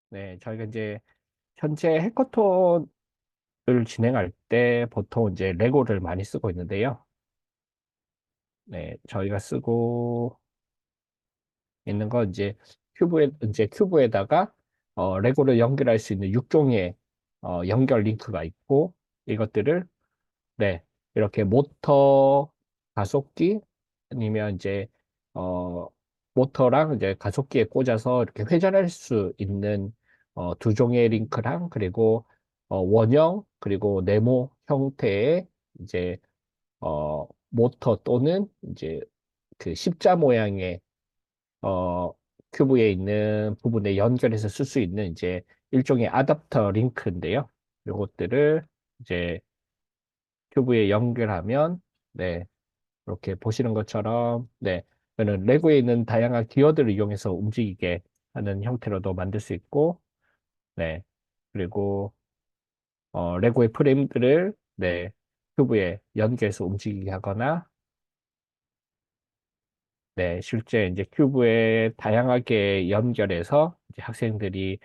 네, 저희가 이제 현재 해커톤을 진행할 때 보통 이제 레고를 많이 쓰고 있는데요. 네, 저희가 쓰고 있는 건 이제 큐브에다가 레고를 연결할 수 있는 6종의 연결 링크가 있고 이것들을 네, 이렇게 모터 가속기 아니면 이제 어 모터랑 이제 가속기에 꽂아서 이렇게 회전할 수 있는 두 종의 링크랑 그리고 원형 그리고 네모 형태의 이제 모터 또는 이제 그 십자 모양의 어 큐브에 있는 부분에 연결해서 쓸 수 있는 이제 일종의 아답터 링크인데요. 요것들을 이제 큐브에 연결하면 네, 이렇게 보시는 것처럼 네, 저는 레고에 있는 다양한 기어들을 이용해서 움직이게 하는 형태로도 만들 수 있고 네, 그리고 레고의 프레임들을 네, 큐브에 연결해서 움직이게 하거나 네, 실제 이제 큐브에 다양하게 연결해서 이제 학생들이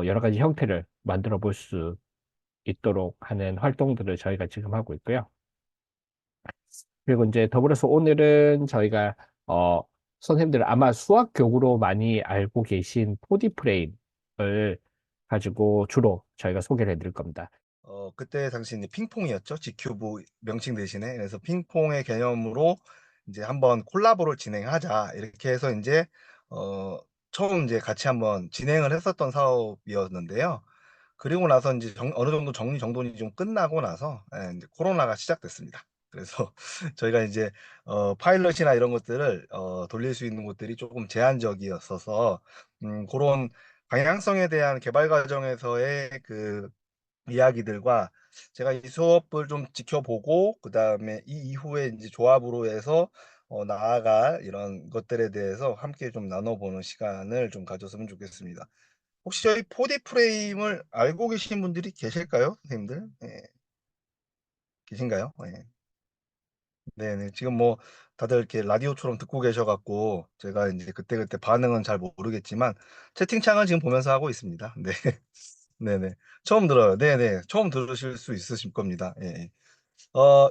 여러 가지 형태를 만들어 볼 수 있도록 하는 활동들을 저희가 지금 하고 있고요. 그리고 이제 더불어서 오늘은 저희가 어, 선생님들 아마 수학 교구로 많이 알고 계신 4D 프레임을 가지고 주로 저희가 소개를 해드릴 겁니다. 그때 당시 이제 핑퐁이었죠. G큐브 명칭 대신에. 그래서 핑퐁의 개념으로 이제 한번 콜라보를 진행하자. 이렇게 해서 이제 어, 처음 이제 같이 한번 진행을 했었던 사업이었는데요. 그리고 나서 이제 어느 정도 정리정돈이 좀 끝나고 나서 이제 코로나가 시작됐습니다. 그래서 저희가 이제 파일럿이나 이런 것들을 돌릴 수 있는 곳들이 조금 제한적이었어서 그런 방향성에 대한 개발 과정에서의 그 이야기들과 제가 이 수업을 좀 지켜보고 그다음에 이 이후에 이제 조합으로 해서 나아갈 이런 것들에 대해서 함께 좀 나눠보는 시간을 좀 가졌으면 좋겠습니다. 혹시 저희 4D 프레임을 알고 계신 분들이 계실까요, 선생님들? 예, 계신가요? 예. 네네. 지금 뭐 다들 이렇게 라디오처럼 듣고 계셔갖고 제가 이제 그때그때 반응은 잘 모르겠지만 채팅창을 지금 보면서 하고 있습니다. 네. 네네. 처음 들어요. 네네. 처음 들으실 수 있으실 겁니다. 예. 예.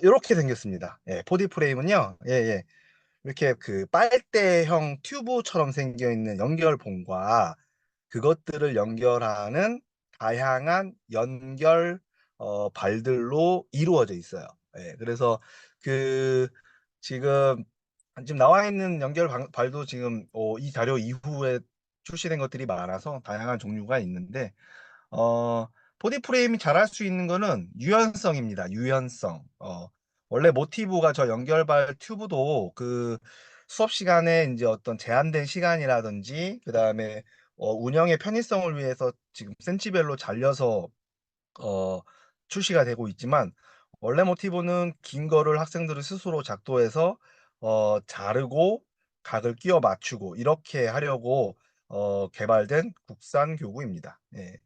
요렇게 생겼습니다. 예. 4D 프레임은요. 예예. 이렇게 그 빨대형 튜브처럼 생겨 있는 연결봉과 그것들을 연결하는 다양한 연결 발들로 이루어져 있어요. 예. 그래서 그 지금 나와 있는 연결 발도 지금 이 자료 이후에 출시된 것들이 많아서 다양한 종류가 있는데 보디 프레임이 잘할 수 있는 거는 유연성입니다. 유연성. 원래 모티브가 저 연결발 튜브도 그 수업 시간에 이제 어떤 제한된 시간이라든지 그다음에 운영의 편의성을 위해서 지금 센치별로 잘려서 어, 출시가 되고 있지만 원래 모티브는 긴 거를 학생들이 스스로 작도해서 자르고 각을 끼워 맞추고 이렇게 하려고 개발된 국산 교구입니다. 예.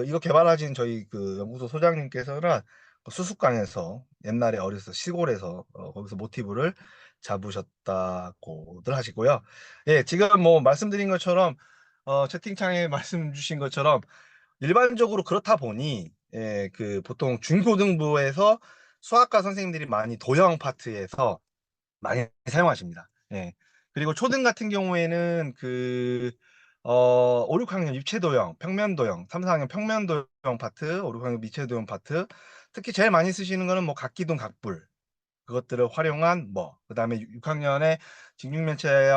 이거 개발하신 저희 그 연구소 소장님께서는 그 수수깡에서 옛날에 어려서 시골에서 거기서 모티브를 잡으셨다고들 하시고요. 예, 지금 뭐 말씀드린 것처럼 채팅창에 말씀 주신 것처럼 일반적으로 그렇다 보니 그 보통 중고등부에서 수학과 선생님들이 많이 도형 파트에서 많이 사용하십니다. 예. 그리고 초등 같은 경우에는 5, 6학년 입체도형, 평면도형, 3, 4학년 평면도형 파트, 5, 6학년 미체도형 파트, 특히 제일 많이 쓰시는 거는 뭐 각기둥, 각불 그것들을 활용한 그다음에 6학년에 직육면체의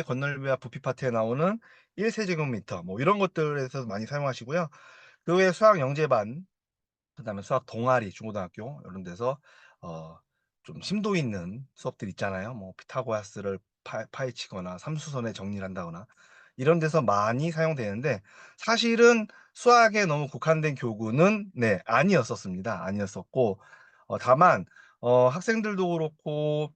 건널비와 부피 파트에 나오는 1세제곱미터 뭐 이런 것들에서 많이 사용하시고요. 그 외에 수학 영재반, 그다음에 수학 동아리 중고등학교 이런 데서 어, 좀 심도 있는 수업들 있잖아요. 뭐 피타고라스를 파헤치거나 삼수선에 정리를 한다거나 이런 데서 많이 사용되는데 사실은 수학에 너무 국한된 교구는 아니었었습니다. 아니었었고 다만 학생들도 그렇고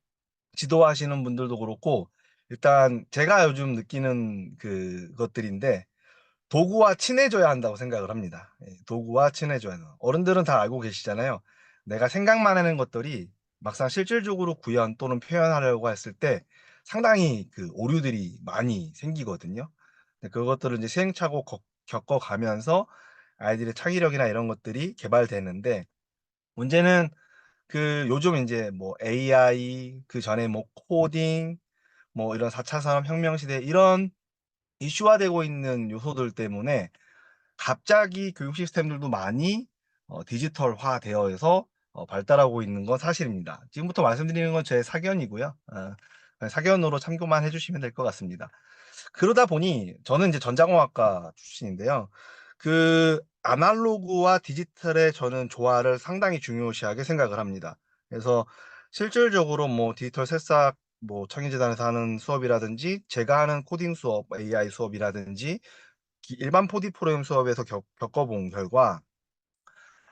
지도하시는 분들도 그렇고 일단 제가 요즘 느끼는 그것들인데 도구와 친해져야 한다고 생각을 합니다. 예, 도구와 친해져야 한다. 어른들은 다 알고 계시잖아요. 내가 생각만 하는 것들이 막상 실질적으로 구현 또는 표현하려고 했을 때 상당히 그 오류들이 많이 생기거든요. 네, 그것들을 이제 시행착오 겪어가면서 아이들의 창의력이나 이런 것들이 개발되는데, 문제는 그 요즘 이제 뭐 AI, 그 전에 뭐 코딩, 뭐 이런 4차 산업혁명 시대 이런 이슈화되고 있는 요소들 때문에 갑자기 교육 시스템들도 많이 디지털화 되어서 발달하고 있는 건 사실입니다. 지금부터 말씀드리는 건 제 사견이고요. 그냥 사견으로 참고만 해주시면 될 것 같습니다. 그러다 보니 저는 이제 전자공학과 출신인데요. 그 아날로그와 디지털의 저는 조화를 상당히 중요시하게 생각을 합니다. 그래서 실질적으로 뭐 디지털 새싹 뭐 청인재단에서 하는 수업이라든지 제가 하는 코딩 수업, AI 수업이라든지 일반 포디 프로그램 수업에서 겪어본 결과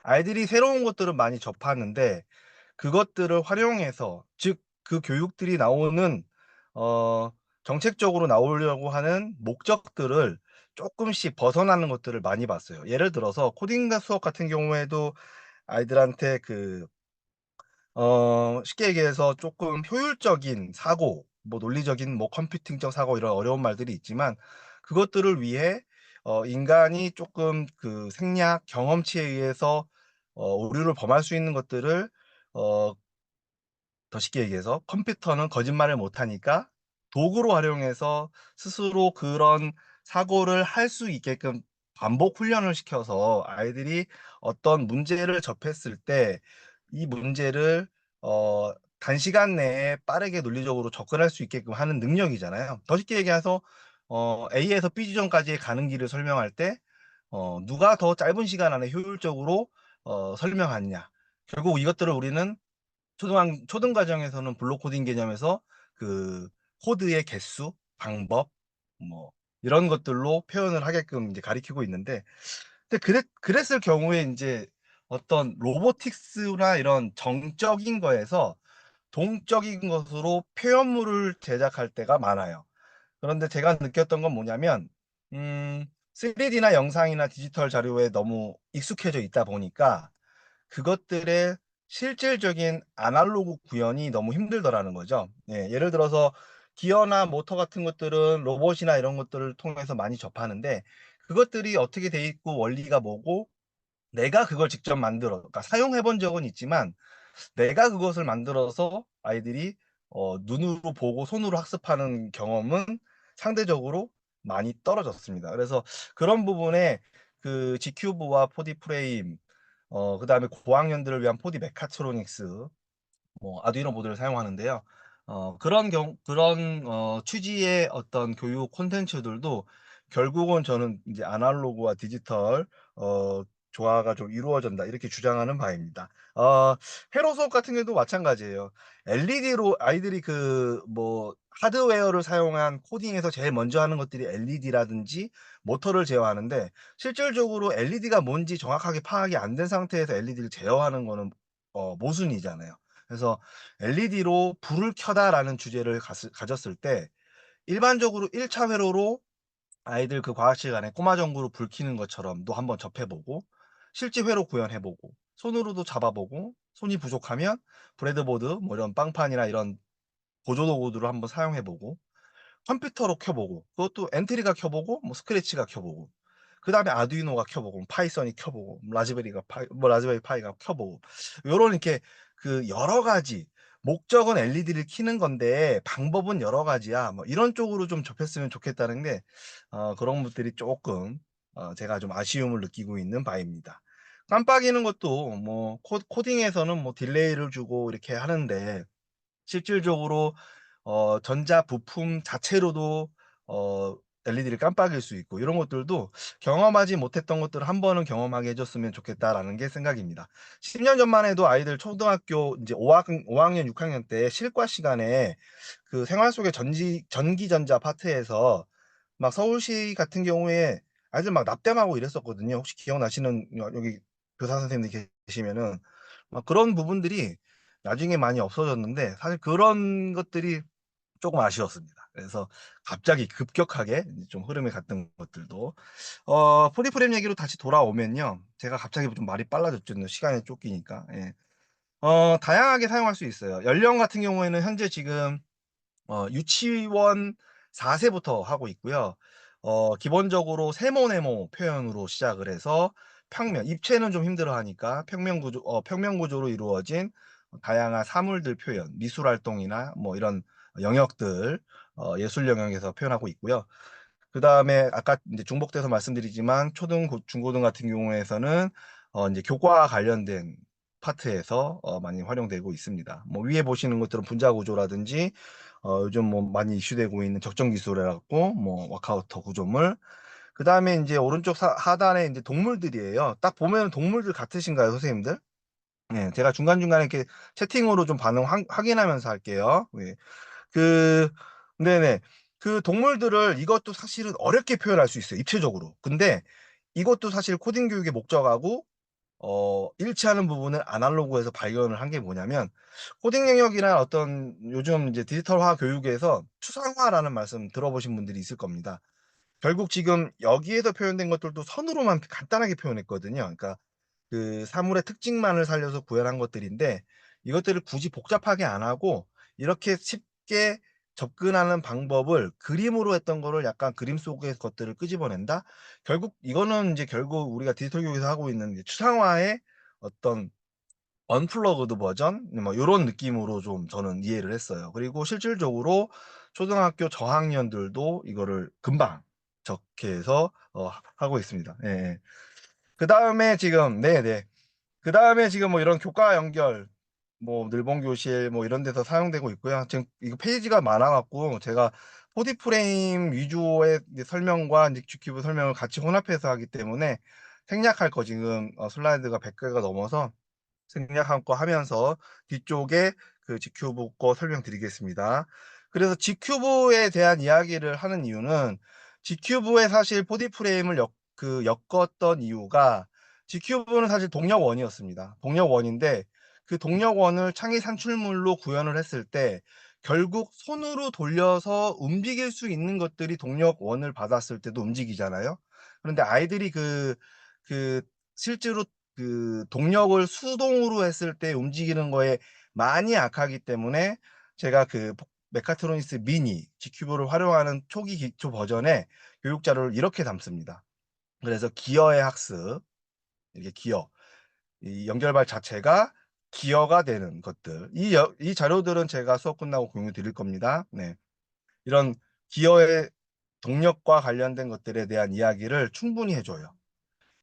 아이들이 새로운 것들을 많이 접하는데 그것들을 활용해서 즉 그 교육들이 나오는 어 정책적으로 나오려고 하는 목적들을 조금씩 벗어나는 것들을 많이 봤어요. 예를 들어서 코딩 수업 같은 경우에도 아이들한테 쉽게 얘기해서 조금 효율적인 사고, 뭐 논리적인 뭐 컴퓨팅적 사고 이런 어려운 말들이 있지만 그것들을 위해 인간이 조금 그 생략 경험치에 의해서 오류를 범할 수 있는 것들을 어 더 쉽게 얘기해서 컴퓨터는 거짓말을 못하니까 도구로 활용해서 스스로 그런 사고를 할 수 있게끔 반복 훈련을 시켜서 아이들이 어떤 문제를 접했을 때 이 문제를 단시간 내에 빠르게 논리적으로 접근할 수 있게끔 하는 능력이잖아요. 더 쉽게 얘기해서 A에서 B 지점까지의 가는 길을 설명할 때 누가 더 짧은 시간 안에 효율적으로 설명하느냐. 결국 이것들을 우리는 초등 과정에서는 블록 코딩 개념에서 그 코드의 개수, 방법, 뭐 이런 것들로 표현을 하게끔 이제 가리키고 있는데, 근데 그랬을 경우에 이제 어떤 로보틱스나 이런 정적인 거에서 동적인 것으로 표현물을 제작할 때가 많아요. 그런데 제가 느꼈던 건 뭐냐면, 3D나 영상이나 디지털 자료에 너무 익숙해져 있다 보니까 그것들의 실질적인 아날로그 구현이 너무 힘들더라는 거죠. 예, 예를 들어서 기어나 모터 같은 것들은 로봇이나 이런 것들을 통해서 많이 접하는데 그것들이 어떻게 돼 있고 원리가 뭐고 내가 그걸 직접 만들어, 그러니까 사용해 본 적은 있지만 내가 그것을 만들어서 아이들이 눈으로 보고 손으로 학습하는 경험은 상대적으로 많이 떨어졌습니다. 그래서 그런 부분에 그 G큐브와 4D 프레임, 그다음에 고학년들을 위한 4D 메카트로닉스, 뭐 아두이노 보드를 사용하는데요. 그런 취지의 어떤 교육 콘텐츠들도 결국은 저는 이제 아날로그와 디지털 어, 조화가 좀 이루어진다 이렇게 주장하는 바입니다. 회로 수업 같은 경우도 마찬가지예요. LED로 아이들이 그 뭐 하드웨어를 사용한 코딩에서 제일 먼저 하는 것들이 LED라든지 모터를 제어하는데 실질적으로 LED가 뭔지 정확하게 파악이 안 된 상태에서 LED를 제어하는 거는 모순이잖아요. 그래서 LED로 불을 켜다라는 주제를 가졌을 때 일반적으로 1차 회로로 아이들 그 과학 시간에 꼬마 전구로 불 켜는 것처럼도 한번 접해보고 실제 회로 구현해보고 손으로도 잡아보고 손이 부족하면 브레드보드 뭐 이런 빵판이나 이런 보조 도구들을 한번 사용해보고 컴퓨터로 켜보고 그것도 엔트리가 켜보고 뭐 스크래치가 켜보고 그다음에 아두이노가 켜보고 파이썬이 켜보고 라즈베리 파이가 켜보고 요런 이렇게 그 여러 가지 목적은 LED를 켜는 건데 방법은 여러 가지야 뭐 이런 쪽으로 좀 접했으면 좋겠다는 게 그런 것들이 조금 제가 좀 아쉬움을 느끼고 있는 바입니다. 깜빡이는 것도 뭐 코딩에서는 뭐 딜레이를 주고 이렇게 하는데 실질적으로 전자 부품 자체로도 LED를 깜빡일 수 있고 이런 것들도 경험하지 못했던 것들을 한 번은 경험하게 해줬으면 좋겠다라는 게 생각입니다. 10년 전만 해도 아이들 초등학교 이제 5학년, 6학년 때 실과 시간에 그 생활 속의 전기전자 파트에서 막 서울시 같은 경우에 아이들 막 납땜하고 이랬었거든요. 혹시 기억나시는 여기 교사 선생님들 계시면은 막 그런 부분들이 나중에 많이 없어졌는데 사실 그런 것들이 조금 아쉬웠습니다. 그래서 갑자기 급격하게 좀 흐름이 갔던 것들도 프리프렘 얘기로 다시 돌아오면요. 제가 갑자기 좀 말이 빨라졌죠. 시간에 쫓기니까. 예. 다양하게 사용할 수 있어요. 연령 같은 경우에는 현재 지금 유치원 4세부터 하고 있고요. 기본적으로 세모네모 표현으로 시작을 해서 평면, 입체는 좀 힘들어하니까 평면 구조로 이루어진 다양한 사물들 표현, 미술 활동이나 뭐 이런 영역들, 예술 영역에서 표현하고 있고요. 그 다음에 아까 이제 중복돼서 말씀드리지만 중고등 같은 경우에서는 이제 교과 관련된 파트에서 많이 활용되고 있습니다. 뭐 위에 보시는 것들은 분자 구조라든지 요즘 뭐 많이 이슈되고 있는 적정 기술이라고 뭐 와카우터 구조물. 그 다음에 이제 오른쪽 하단에 이제 동물들이에요. 딱 보면 동물들 같으신가요, 선생님들? 네, 제가 중간중간에 이렇게 채팅으로 좀 반응 확인하면서 할게요. 네. 그, 네네. 그 동물들을 이것도 사실은 어렵게 표현할 수 있어요. 입체적으로. 근데 이것도 사실 코딩 교육의 목적하고 일치하는 부분을 아날로그에서 발견을 한 게 뭐냐면 코딩 영역이나 어떤 요즘 이제 디지털화 교육에서 추상화라는 말씀 들어보신 분들이 있을 겁니다. 결국 지금 여기에서 표현된 것들도 선으로만 간단하게 표현했거든요. 그러니까 그 사물의 특징만을 살려서 구현한 것들인데 이것들을 굳이 복잡하게 안 하고 이렇게 쉽게 접근하는 방법을 그림으로 했던 거를 약간 그림 속의 것들을 끄집어낸다. 결국 이거는 이제 결국 우리가 디지털 교육에서 하고 있는 이제 추상화의 어떤 언플러그드 버전 뭐 이런 느낌으로 좀 저는 이해를 했어요. 그리고 실질적으로 초등학교 저학년들도 이거를 금방 적게 해서 하고 있습니다. 예. 예. 그 다음에 지금 네네. 그 다음에 지금 뭐 이런 교과 연결, 뭐 늘봉교실 뭐 이런 데서 사용되고 있고요. 지금 이거 페이지가 많아갖고 제가 4D 프레임 위주의 이제 설명과 이제 G큐브 설명을 같이 혼합해서 하기 때문에 생략할 거 지금 슬라이드가 100개가 넘어서 생략한 거 하면서 뒤쪽에 그 G큐브 거 설명드리겠습니다. 그래서 G큐브에 대한 이야기를 하는 이유는 G큐브에 사실 4D 프레임을 엮었던 이유가 G큐브는 사실 동력원이었습니다. 동력원인데 그 동력원을 창의 산출물로 구현을 했을 때 결국 손으로 돌려서 움직일 수 있는 것들이 동력원을 받았을 때도 움직이잖아요. 그런데 아이들이 그 실제로 그 동력을 수동으로 했을 때 움직이는 거에 많이 약하기 때문에 제가 그 메카트로니스 미니 G큐브를 활용하는 초기 기초 버전의 교육 자료를 이렇게 담습니다. 그래서 기어의 학습, 이게 기어, 이 연결발 자체가 기어가 되는 것들. 이 자료들은 제가 수업 끝나고 공유 드릴 겁니다. 네. 이런 기어의 동력과 관련된 것들에 대한 이야기를 충분히 해줘요.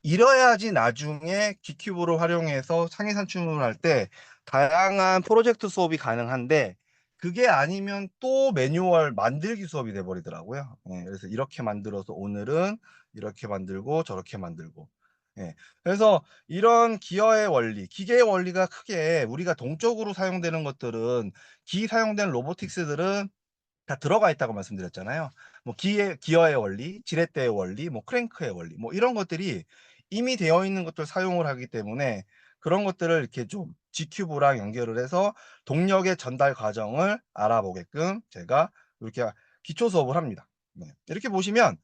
이래야지 나중에 G큐브를 활용해서 창의 산출을 할 때 다양한 프로젝트 수업이 가능한데 그게 아니면 또 매뉴얼 만들기 수업이 돼 버리더라고요. 예, 그래서 이렇게 만들어서 오늘은 이렇게 만들고 저렇게 만들고. 예, 그래서 이런 기어의 원리, 기계의 원리가 크게 우리가 동적으로 사용되는 것들은 사용된 로보틱스들은 다 들어가 있다고 말씀드렸잖아요. 뭐 기어의 원리, 지렛대의 원리, 뭐 크랭크의 원리, 뭐 이런 것들이 이미 되어 있는 것들 사용을 하기 때문에 그런 것들을 이렇게 좀 G큐브랑 연결을 해서 동력의 전달 과정을 알아보게끔 제가 이렇게 기초 수업을 합니다. 네. 이렇게 보시면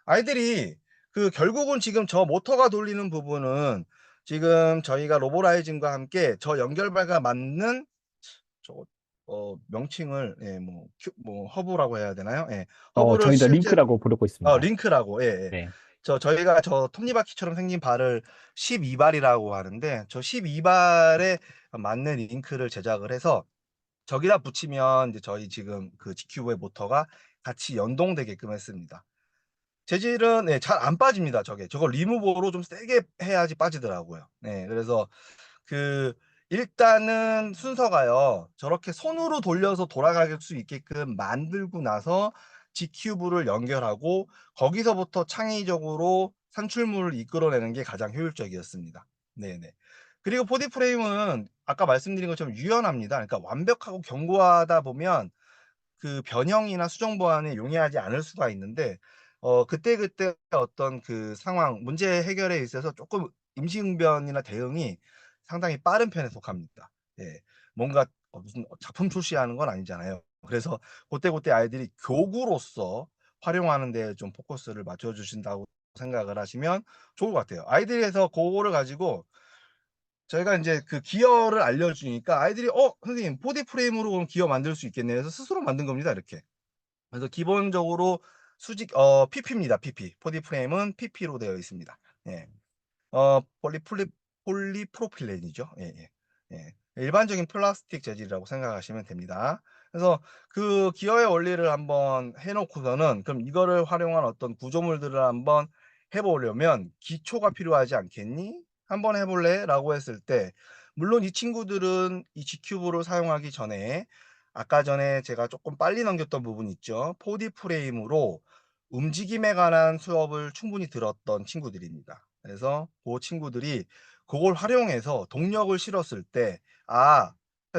아이들이 그 결국은 지금 저 모터가 돌리는 부분은 지금 저희가 로보라이징과 함께 저 연결발과 맞는 저 명칭을 뭐 허브라고 해야 되나요? 예. 허브를 저희도 실제 링크라고 부르고 있습니다. 링크라고. 예, 예. 네. 저희가 저 톱니바퀴처럼 생긴 발을 12발이라고 하는데 저 12발에 맞는 링크를 제작을 해서 저기다 붙이면 이제 저희 지금 그 G큐브의 모터가 같이 연동되게끔 했습니다. 재질은 잘 안 빠집니다. 저걸 리무버로 좀 세게 해야지 빠지더라고요. 네, 그래서 그 일단은 순서가요. 저렇게 손으로 돌려서 돌아갈 수 있게끔 만들고 나서 G큐브를 연결하고 거기서부터 창의적으로 산출물을 이끌어내는 게 가장 효율적이었습니다. 네네. 그리고 4D 프레임은 아까 말씀드린 것처럼 유연합니다. 그러니까 완벽하고 견고하다 보면 그 변형이나 수정 보완에 용이하지 않을 수가 있는데 그때그때 어떤 그 상황, 문제 해결에 있어서 조금 임시응변이나 대응이 상당히 빠른 편에 속합니다. 예. 뭔가 무슨 작품 출시하는 건 아니잖아요. 그래서 그때그때 아이들이 교구로서 활용하는 데 좀 포커스를 맞춰 주신다고 생각을 하시면 좋을 것 같아요. 아이들에서 그거를 가지고 저희가 이제 그 기어를 알려주니까 아이들이 선생님 4D 프레임으로 그럼 기어 만들 수 있겠네요. 그래서 스스로 만든 겁니다. 이렇게. 그래서 기본적으로 수직 PP입니다. PP. 보디 프레임은 PP로 되어 있습니다. 예. 폴리프로필렌이죠. 예, 예. 예. 일반적인 플라스틱 재질이라고 생각하시면 됩니다. 그래서 그 기어의 원리를 한번 해 놓고서는 그럼 이거를 활용한 어떤 구조물들을 한번 해 보려면 기초가 필요하지 않겠니? "한번 해 볼래?"라고 했을 때 물론 이 친구들은 이 G큐브를 사용하기 전에 아까 전에 제가 조금 빨리 넘겼던 부분 있죠. 4D 프레임으로 움직임에 관한 수업을 충분히 들었던 친구들입니다. 그래서 그 친구들이 그걸 활용해서 동력을 실었을 때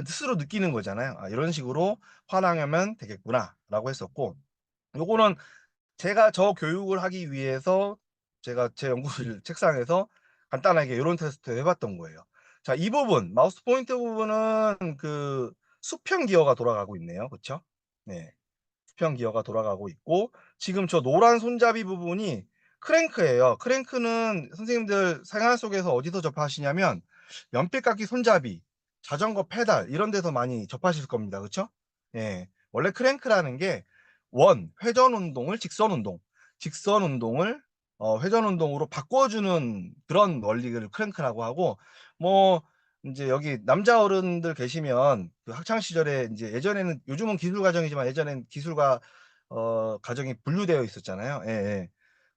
스스로 느끼는 거잖아요. '이런 식으로 활용하면 되겠구나.'라고 했었고 요거는 제가 저 교육을 하기 위해서 제가 제 연구실 책상에서 간단하게 요런 테스트 해 봤던 거예요. 자, 이 부분 마우스 포인터 부분은 그 수평 기어가 돌아가고 있네요. 그쵸? 네. 수평 기어가 돌아가고 있고 지금 저 노란 손잡이 부분이 크랭크예요. 크랭크는 선생님들 생활 속에서 어디서 접하시냐면 연필깎이 손잡이, 자전거 페달 이런 데서 많이 접하실 겁니다. 그쵸? 예. 원래 크랭크라는 게 회전 운동을 직선 운동을 회전 운동으로 바꿔주는 그런 원리를 크랭크라고 하고 뭐 인제 여기 남자 어른들 계시면 그 학창 시절에 인제 예전에는 요즘은 기술 과정이지만 예전엔 기술과 과정이 분류되어 있었잖아요. 예예.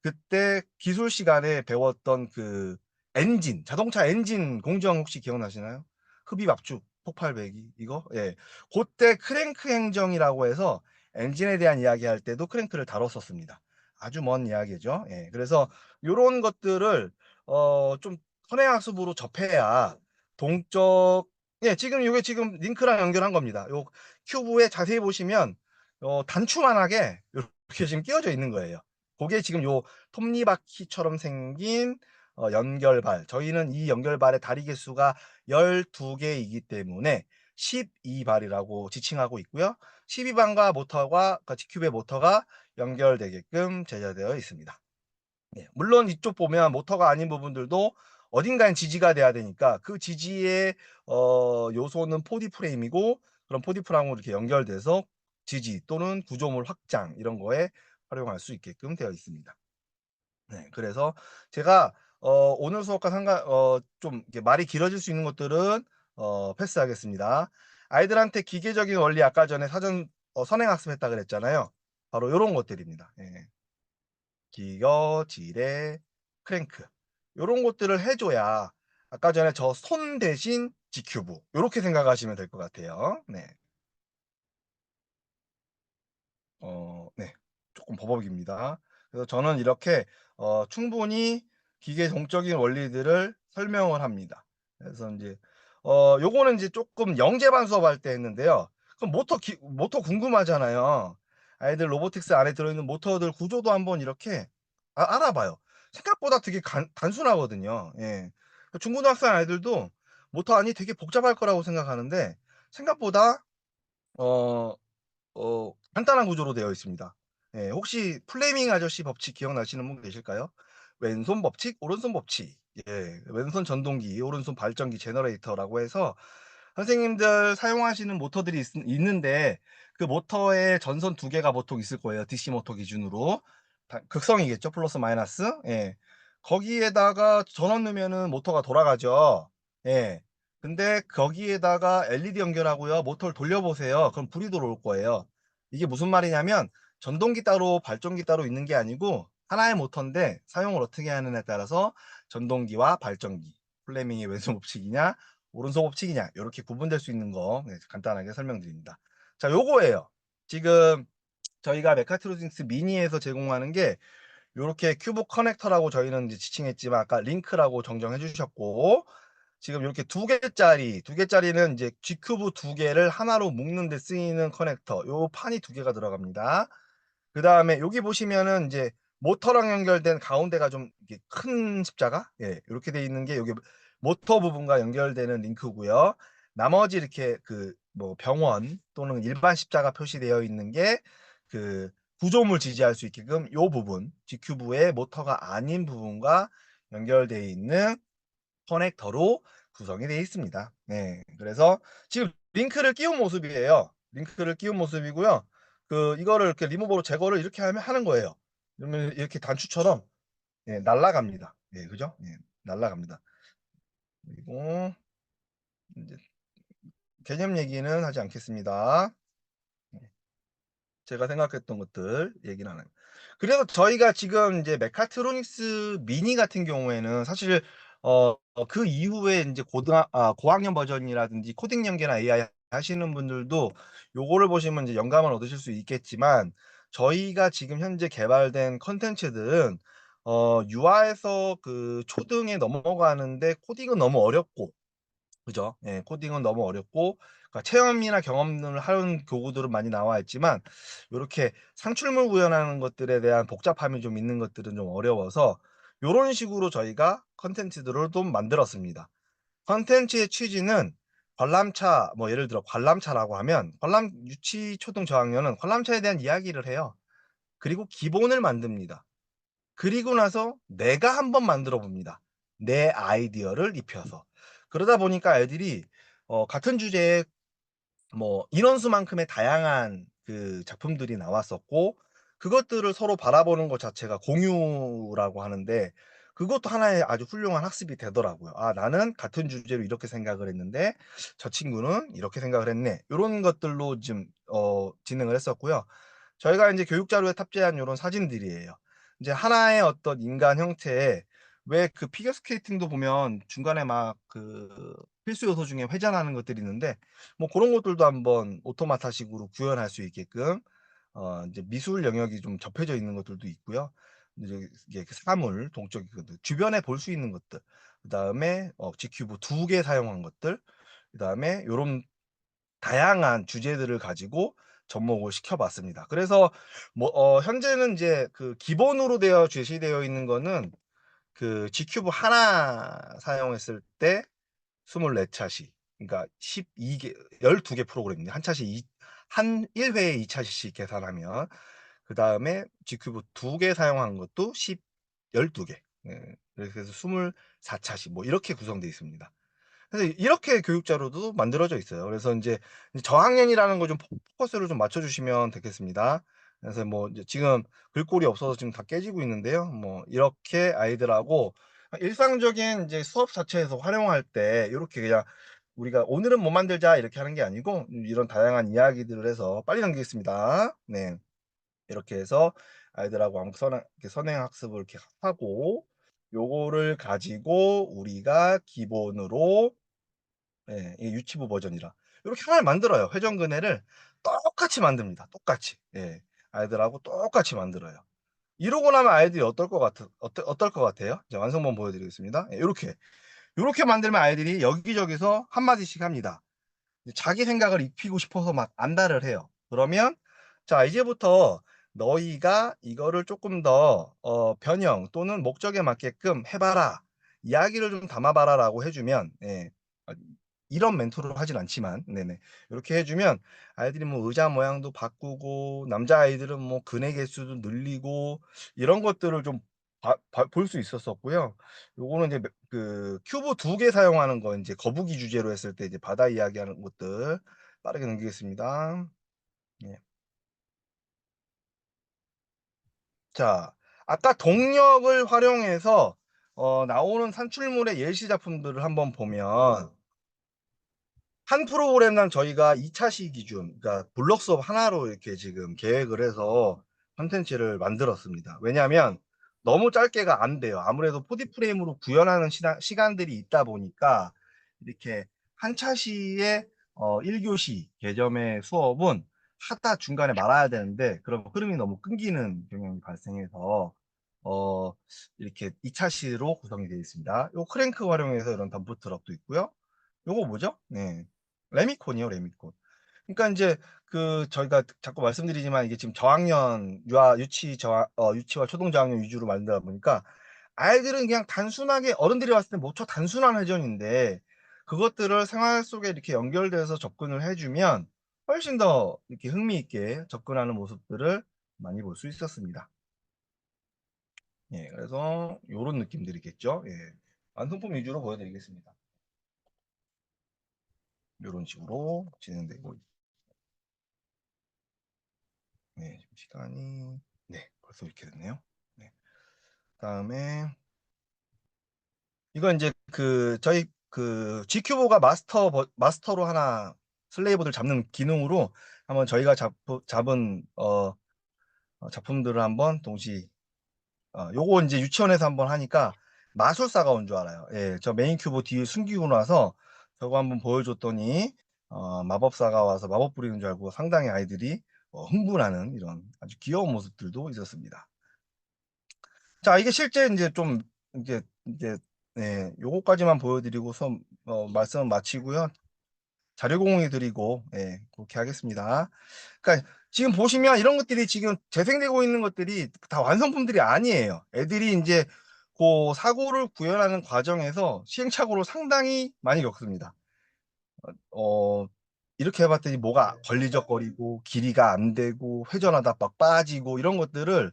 그때 기술 시간에 배웠던 그 엔진, 자동차 엔진 공정 혹시 기억나시나요? 흡입 압축 폭발 배기 이거? 예. 고때 크랭크 행정이라고 해서 엔진에 대한 이야기할 때도 크랭크를 다뤘었습니다. 아주 먼 이야기죠. 예. 그래서 요런 것들을 좀 선행학습으로 접해야 동적 예, 지금 요게 지금 링크랑 연결한 겁니다. 요 큐브에 자세히 보시면 단추만하게 요렇게 지금 끼워져 있는 거예요. 고게 지금 요 톱니바퀴처럼 생긴 연결발. 저희는 이 연결발의 다리 개수가 12개이기 때문에 12발이라고 지칭하고 있고요. 12방과 모터가 그러니까 G큐브의 모터가 연결되게끔 제작되어 있습니다. 네. 물론 이쪽 보면 모터가 아닌 부분들도 어딘가엔 지지가 돼야 되니까 그 지지의 요소는 4D 프레임이고 그런 4D 프레임으로 이렇게 연결돼서 지지 또는 구조물 확장 이런 거에 활용할 수 있게끔 되어 있습니다. 네. 그래서 제가 오늘 수업과 좀 이렇게 말이 길어질 수 있는 것들은 패스하겠습니다. 아이들한테 기계적인 원리 아까 전에 사전 선행 학습했다 그랬잖아요. 바로 요런 것들입니다. 예. 기어, 지뢰, 크랭크 요런 것들을 해 줘야 아까 전에 저 손 대신 G큐브 요렇게 생각하시면 될 것 같아요. 네. 네. 쪼끔 버벅입니다. 그래서 저는 이렇게 충분히 기계 동적인 원리들을 설명을 합니다. 그래서 인제 요거는 인제 쪼끔 영재반 수업할 때 했는데요. 그럼 모터 궁금하잖아요. 아이들 로보틱스 안에 들어있는 모터들 구조도 한번 이렇게 알아봐요. 생각보다 되게 단순하거든요. 예. 중고등학생 아이들도 모터 안이 되게 복잡할 거라고 생각하는데 생각보다 어 간단한 구조로 되어 있습니다. 예, 혹시 플레밍 아저씨 법칙 기억나시는 분 계실까요? 왼손 법칙, 오른손 법칙. 예, 왼손 전동기, 오른손 발전기 제너레이터라고 해서 선생님들 사용하시는 모터들이 있는데 그 모터에 전선 두 개가 보통 있을 거예요. DC 모터 기준으로. 극성이겠죠. 플러스 마이너스. 예. 거기에다가 전원 넣으면은 모터가 돌아가죠. 예. 근데 거기에다가 LED 연결하고요. 모터를 돌려보세요. 그럼 불이 들어올 거예요. 이게 무슨 말이냐면 전동기 따로 발전기 따로 있는 게 아니고 하나의 모터인데 사용을 어떻게 하느냐에 따라서 전동기와 발전기, 플레밍의 왼손 법칙이냐 오른손 법칙이냐 요렇게 구분될 수 있는 거 간단하게 설명드립니다. 자, 요거예요. 지금 저희가 메카트로닉스 미니에서 제공하는 게 요렇게 큐브 커넥터라고 저희는 이제 지칭했지만 아까 링크라고 정정해 주셨고 지금 요렇게 두 개짜리는 이제 G큐브 두 개를 하나로 묶는 데 쓰이는 커넥터 요 판이 두 개가 들어갑니다. 그다음에 여기 보시면은 인제 모터랑 연결된 가운데가 좀 이렇게 큰 십자가 예 요렇게 돼 있는 게 여기 모터 부분과 연결되는 링크고요. 나머지 이렇게 그 뭐 병원 또는 일반 십자가 표시되어 있는 게 그 구조물 지지할 수 있게끔 요 부분 G큐브의 모터가 아닌 부분과 연결되어 있는 커넥터로 구성이 되어 있습니다. 네. 그래서 지금 링크를 끼운 모습이에요. 링크를 끼운 모습이고요. 이거를 이렇게 리무버로 제거를 이렇게 하는 거예요. 그러면 이렇게 단추처럼 예, 날아갑니다. 예, 그죠? 예, 날아갑니다. 그리고 이제 개념 얘기는 하지 않겠습니다. 제가 생각했던 것들 얘기는 안 해요. 그래서 저희가 지금 이제 메카트로닉스 미니 같은 경우에는 사실 그 이후에 이제 고학년 버전이라든지 코딩 연계나 AI 하시는 분들도 요거를 보시면 이제 영감을 얻으실 수 있겠지만 저희가 지금 현재 개발된 컨텐츠들은 유아에서 그 초등에 넘어가는데 코딩은 너무 어렵고 그죠? 예, 코딩은 너무 어렵고, 그러니까 체험이나 경험을 하는 교구들은 많이 나와 있지만, 이렇게 상출물 구현하는 것들에 대한 복잡함이 좀 있는 것들은 좀 어려워서, 이런 식으로 저희가 컨텐츠들을 좀 만들었습니다. 컨텐츠의 취지는 관람차, 뭐 예를 들어 관람차라고 하면, 유치, 초등, 저학년은 관람차에 대한 이야기를 해요. 그리고 기본을 만듭니다. 그리고 나서 내가 한번 만들어 봅니다. 내 아이디어를 입혀서. 그러다 보니까 애들이 같은 주제에 뭐 인원수만큼의 다양한 그 작품들이 나왔었고 그것들을 서로 바라보는 것 자체가 공유라고 하는데 그것도 하나의 아주 훌륭한 학습이 되더라고요. 아, 나는 같은 주제로 이렇게 생각을 했는데 저 친구는 이렇게 생각을 했네. 이런 것들로 좀 진행을 했었고요. 저희가 이제 교육 자료에 탑재한 이런 사진들이에요. 이제 하나의 어떤 인간 형태에 왜 그 피겨 스케이팅도 보면 중간에 막 그 필수 요소 중에 회전하는 것들이 있는데 뭐 그런 것들도 한번 오토마타식으로 구현할 수 있게끔 이제 미술 영역이 좀 접해져 있는 것들도 있고요. 이제 이게 그 사물, 동적 것들, 주변에 볼 수 있는 것들, 그 다음에 G큐브 2개 사용한 것들, 그 다음에 요런 다양한 주제들을 가지고 접목을 시켜봤습니다. 그래서 뭐 현재는 이제 그 기본으로 제시되어 있는 거는 그 G큐브 하나 사용했을 때 24차시, 그러니까 12개, 12개 프로그램입니다. 한 차시 한 1회에 2차시씩 계산하면 그 다음에 G큐브 2개 사용한 것도 12개. 그래서 24차시 뭐 이렇게 구성되어 있습니다. 그래서 이렇게 교육자료도 만들어져 있어요. 그래서 이제 저학년이라는 거 좀 포커스를 좀 맞춰주시면 되겠습니다. 그래서 뭐 이제 지금 글꼴이 없어서 지금 다 깨지고 있는데요. 뭐 이렇게 아이들하고 일상적인 이제 수업 자체에서 활용할 때 이렇게 그냥 우리가 오늘은 뭐 만들자 이렇게 하는 게 아니고 이런 다양한 이야기들을 해서 빨리 넘기겠습니다. 네. 이렇게 해서 아이들하고 이렇게 선행 학습을 이렇게 하고 요거를 가지고 우리가 기본으로 이게 유치부 버전이라 이렇게 하나를 만들어요. 회전근해를 똑같이 만듭니다. 똑같이. 아이들하고 똑같이 만들어요. 이러고 나면 아이들이 어떨 것 같아요? 이제 완성본 보여드리겠습니다. 이렇게 만들면 아이들이 여기저기서 한마디씩 합니다. 자기 생각을 입히고 싶어서 막 안달을 해요. 그러면 자 이제부터 너희가 이거를 조금 더 변형 또는 목적에 맞게끔 해봐라. 이야기를 좀 담아봐라라고 해주면 어, 이런 멘토를 하진 않지만 네네 이렇게 해주면 아이들이 뭐 의자 모양도 바꾸고 남자 아이들은 뭐 근의 개수도 늘리고 이런 것들을 좀 볼 수 있었었고요. 요거는 이제 그 큐브 2개 사용하는 거 이제 거북이 주제로 했을 때 이제 바다 이야기하는 것들 빠르게 넘기겠습니다. 예. 자, 아까 동력을 활용해서 나오는 산출물의 예시 작품들을 한번 보면 한 프로그램당 저희가 2차시 기준, 그러니까 블록 수업 하나로 이렇게 지금 계획을 해서 컨텐츠를 만들었습니다. 왜냐하면 너무 짧게가 안 돼요. 아무래도 4D 프레임으로 구현하는 시간들이 있다 보니까 이렇게 한 차시의 1교시 개점의 수업은 하다 중간에 말아야 되는데 그럼 흐름이 너무 끊기는 경향이 발생해서 어, 이렇게 2차시로 구성이 되어 있습니다. 요 크랭크 활용해서 이런 덤프 트럭도 있고요. 요거 뭐죠? 네. 레미콘이요, 레미콘. 그러니까 이제 저희가 자꾸 말씀드리지만 이게 지금 저학년 유치와 초등 저학년 위주로 만들다 보니까 아이들은 그냥 단순하게 어른들이 봤을 때 모처 단순한 회전인데 그것들을 생활 속에 이렇게 연결돼서 접근을 해주면 훨씬 더 이렇게 흥미있게 접근하는 모습들을 많이 볼 수 있었습니다. 예, 그래서 이런 느낌들이겠죠. 예, 완성품 위주로 보여드리겠습니다. 이런 식으로 진행되고 네, 지금 시간이 네, 벌써 이렇게 됐네요. 네. 그다음에 이건 이제 그 저희 그 G큐브가 마스터로 하나 슬레이브들 잡는 기능으로 한번 저희가 잡은 작품들을 한번 동시 요거 이제 유치원에서 한번 하니까 마술사가 온 줄 알아요. 예, 저 메인 큐브 뒤에 숨기고 나서 저거 한번 보여줬더니 마법사가 와서 마법 부리는 줄 알고 상당히 아이들이 흥분하는 이런 아주 귀여운 모습들도 있었습니다. 자, 이게 실제 이제 좀 이제 네, 요거까지만 보여드리고 말씀 마치고요. 자료 공유 드리고 예, 그렇게 하겠습니다. 그러니까 지금 보시면 이런 것들이 지금 재생되고 있는 것들이 다 완성품들이 아니에요. 애들이 이제 그 사고를 구현하는 과정에서 시행착오를 상당히 많이 겪습니다. 어, 이렇게 해봤더니 뭐가 걸리적거리고 길이가 안 되고 회전하다 막 빠지고 이런 것들을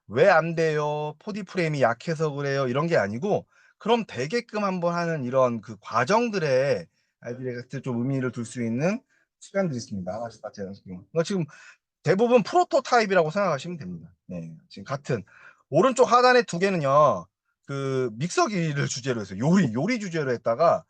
왜 안 돼요? 4D 프레임이 약해서 그래요? 이런 게 아니고 그럼 되게끔 한번 하는 이런 그 과정들에 아이들한테 좀 의미를 둘 수 있는 시간들이 있습니다. 그러니까 지금 대부분 프로토타입이라고 생각하시면 됩니다. 네, 지금 같은 오른쪽 하단에 두 개는요. 그 믹서기를 주제로 해서 요리 주제로 했다가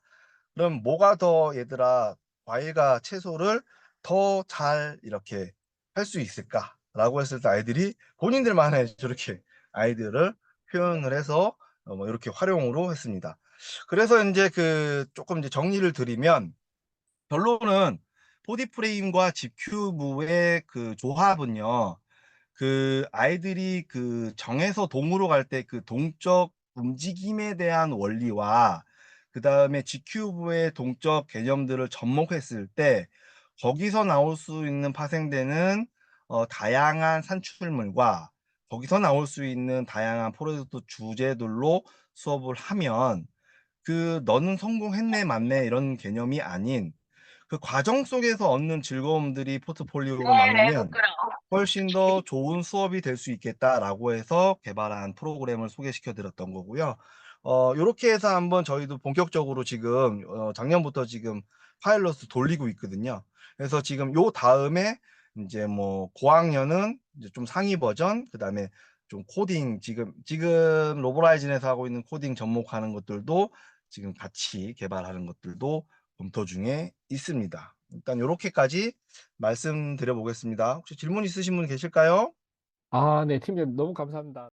그럼 뭐가 더 얘들아 과일과 채소를 더 잘 이렇게 할 수 있을까라고 했을 때 아이들이 본인들만의 저렇게 아이디어를 표현을 해서 뭐 이렇게 활용으로 했습니다. 그래서 이제 그 조금 이제 정리를 드리면 결론은 포디 프레임과 집큐브의 그 조합은요. 그 아이들이 그 정에서 동으로 갈 때 그 동적 움직임에 대한 원리와 그 다음에 G큐브의 동적 개념들을 접목했을 때 거기서 나올 수 있는 파생되는 다양한 산출물과 거기서 나올 수 있는 다양한 프로젝트 주제들로 수업을 하면 그 너는 성공했네 맞네 이런 개념이 아닌 그 과정 속에서 얻는 즐거움들이 포트폴리오로 남으면 훨씬 더 좋은 수업이 될 수 있겠다라고 해서 개발한 프로그램을 소개시켜 드렸던 거고요. 요렇게 해서 한번 저희도 본격적으로 지금 작년부터 지금 파일럿을 돌리고 있거든요. 그래서 지금 요 다음에 이제 뭐 고학년은 이제 좀 상위 버전, 그다음에 좀 코딩 지금 로보라이즌에서 하고 있는 코딩 접목하는 것들도 지금 같이 개발하는 것들도 검토 중에 있습니다. 일단 요렇게까지 말씀드려 보겠습니다. 혹시 질문 있으신 분 계실까요? 아, 네, 팀장님 너무 감사합니다.